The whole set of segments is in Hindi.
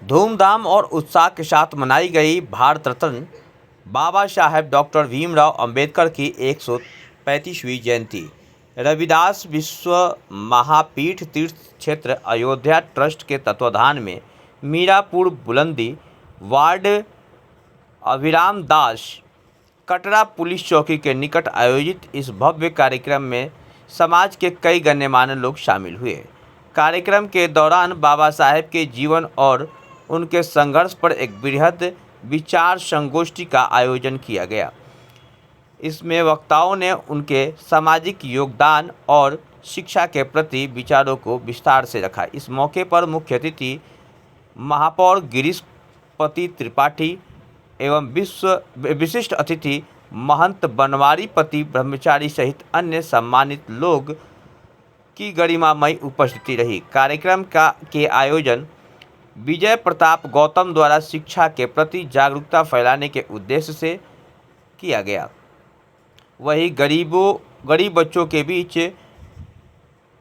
धूमधाम और उत्साह के साथ मनाई गई भारत रत्न बाबा साहेब डॉक्टर भीमराव अंबेडकर की 135वीं जयंती। रविदास विश्व महापीठ तीर्थ क्षेत्र अयोध्या ट्रस्ट के तत्वाधान में मीरापुर बुलंदी वार्ड अभिराम दास कटरा पुलिस चौकी के निकट आयोजित इस भव्य कार्यक्रम में समाज के कई गण्यमान्य लोग शामिल हुए। कार्यक्रम के दौरान बाबा साहेब के जीवन और उनके संघर्ष पर एक बृहद विचार संगोष्ठी का आयोजन किया गया। इसमें वक्ताओं ने उनके सामाजिक योगदान और शिक्षा के प्रति विचारों को विस्तार से रखा। इस मौके पर मुख्य अतिथि महापौर गिरीशपति त्रिपाठी एवं विशिष्ट अतिथि महंत बनवारीपति ब्रह्मचारी सहित अन्य सम्मानित लोग की गरिमामयी उपस्थिति रही। कार्यक्रम के आयोजन विजय प्रताप गौतम द्वारा शिक्षा के प्रति जागरूकता फैलाने के उद्देश्य से किया गया। वहीं गरीब बच्चों के बीच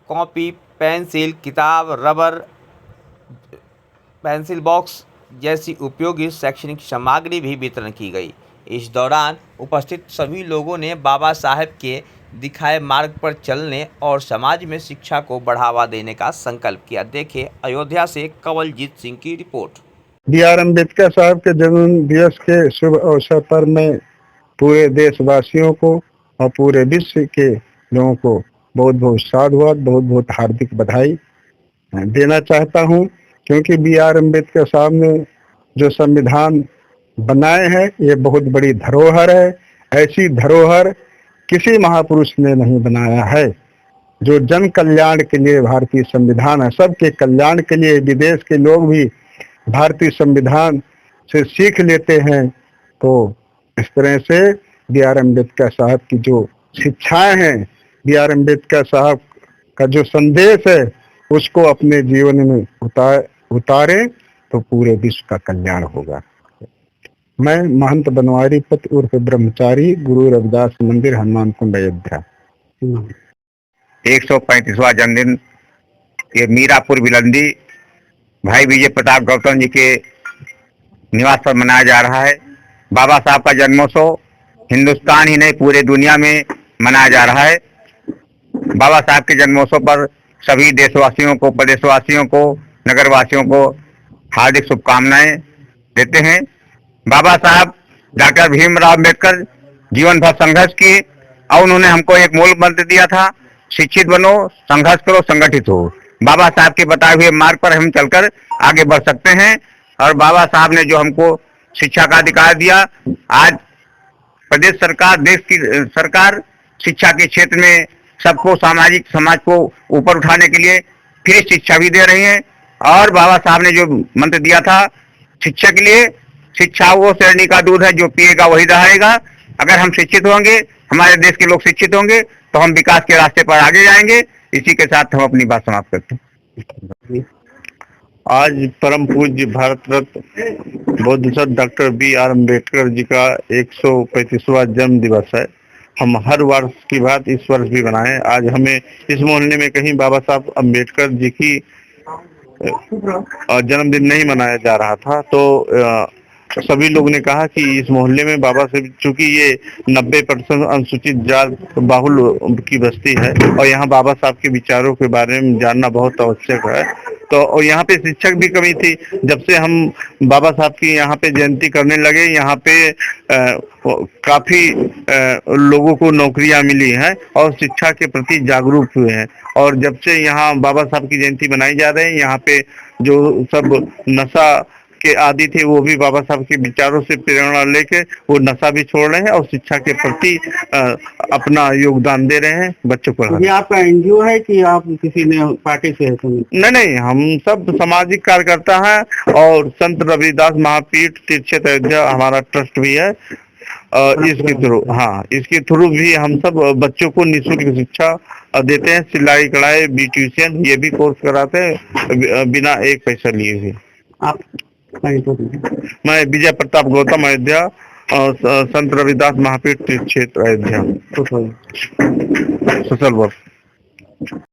कॉपी, पेंसिल, किताब, रबर, पेंसिल बॉक्स जैसी उपयोगी शैक्षणिक सामग्री भी वितरण की गई। इस दौरान उपस्थित सभी लोगों ने बाबा साहेब के दिखाए मार्ग पर चलने और समाज में शिक्षा को बढ़ावा देने का संकल्प किया। देखें अयोध्या से कंवलजीत सिंह की रिपोर्ट। बी.आर. अम्बेडकर साहब के जन्म दिवस के शुभ अवसर पर मैं पूरे देशवासियों को और पूरे विश्व के लोगों को बहुत बहुत साधुवाद, बहुत बहुत हार्दिक बधाई देना चाहता हूं, क्योंकि बी.आर. अम्बेडकर साहब ने जो संविधान बनाए हैं ये बहुत बड़ी धरोहर है। ऐसी धरोहर किसी महापुरुष ने नहीं बनाया है। जो जन कल्याण के लिए भारतीय संविधान है, सबके कल्याण के लिए, विदेश के लोग भी भारतीय संविधान से सीख लेते हैं। तो इस तरह से बी.आर. अम्बेडकर साहब की जो शिक्षाएं हैं, बी.आर. अम्बेडकर साहब का जो संदेश है, उसको अपने जीवन में उतारें तो पूरे विश्व का कल्याण होगा। मैं महंत बनवारीपति उर्फ ब्रह्मचारी, गुरु रविदास मंदिर, हनुमान कुंड, अयोध्या। 135वां जन्मदिन ये मीरापुर बुलंदी भाई विजय प्रताप गौतम जी के निवास पर मनाया जा रहा है। बाबा साहब का जन्मोत्सव हिंदुस्तान ही नहीं पूरे दुनिया में मनाया जा रहा है। बाबा साहब के जन्मोत्सव पर सभी देशवासियों को, प्रदेशवासियों को, नगरवासियों को हार्दिक शुभकामनाएं देते हैं। बाबा साहब डॉक्टर भीमराव अम्बेडकर जीवन भर संघर्ष किए और उन्होंने हमको एक मूल मंत्र दिया था, शिक्षित बनो, संघर्ष करो, संगठित हो। बाबा साहब के बताए हुए मार्ग पर हम चलकर आगे बढ़ सकते हैं। और बाबा साहब ने जो हमको शिक्षा का अधिकार दिया, आज प्रदेश सरकार, देश की सरकार शिक्षा के क्षेत्र में सबको, सामाजिक समाज को ऊपर उठाने के लिए फ्री शिक्षा भी दे रही है। और बाबा साहब ने जो मंत्र दिया था शिक्षा के लिए, शिक्षा वो श्रेणी का दूध है, जो पिएगा वही रहेगा। अगर हम शिक्षित होंगे, हमारे देश के लोग शिक्षित होंगे, तो हम विकास के रास्ते पर आगे जाएंगे। इसी के साथ हम अपनी बात समाप्त करते हैं। आज परम पूज्य भारत रत्न बोधिसत्व डॉक्टर बी.आर. अम्बेडकर जी का 135वां जन्म दिवस है। हम हर वर्ष की बात इस वर्ष भी मनाएं। आज हमें इस मोहल्ले में कहीं बाबा साहब अम्बेडकर जी की जन्मदिन नहीं मनाया जा रहा था, तो सभी लोगों ने कहा कि इस मोहल्ले में बाबा से, चूंकि ये 90% अनुसूचित जाति बाहुल की बस्ती है और यहाँ बाबा साहब के विचारों के बारे में जानना बहुत आवश्यक है, तो और यहाँ पे शिक्षक भी कमी थी। जब से हम बाबा साहब की यहाँ पे जयंती करने लगे, यहाँ पे काफी लोगों को नौकरियां मिली हैं और शिक्षा के प्रति जागरूक हुए हैं। और जब से यहाँ बाबा साहब की जयंती मनाई जा रही है, यहाँ पे जो सब नशा के आदि थे वो भी बाबा साहब के विचारों से प्रेरणा लेके वो नशा भी छोड़ रहे हैं और शिक्षा के प्रति अपना योगदान दे रहे हैं बच्चों को। ये आपका एनजीओ है कि आप किसी ने पार्टी से है? नहीं, हम सब सामाजिक कार्यकर्ता हैं और संत रविदास महापीठ तीर्थ क्षेत्र अयोध्या हमारा ट्रस्ट भी है। इसके थ्रू भी हम सब बच्चों को निःशुल्क शिक्षा देते हैं। सिलाई, कढ़ाई, ब्यूटिशियन ये भी कोर्स कराते हैं बिना एक पैसा लिए हुए। आप मैं विजय प्रताप गौतम, अयोध्या, और संत रविदास महापीठ तीर्थ क्षेत्र अयोध्या, सोशल वर्क।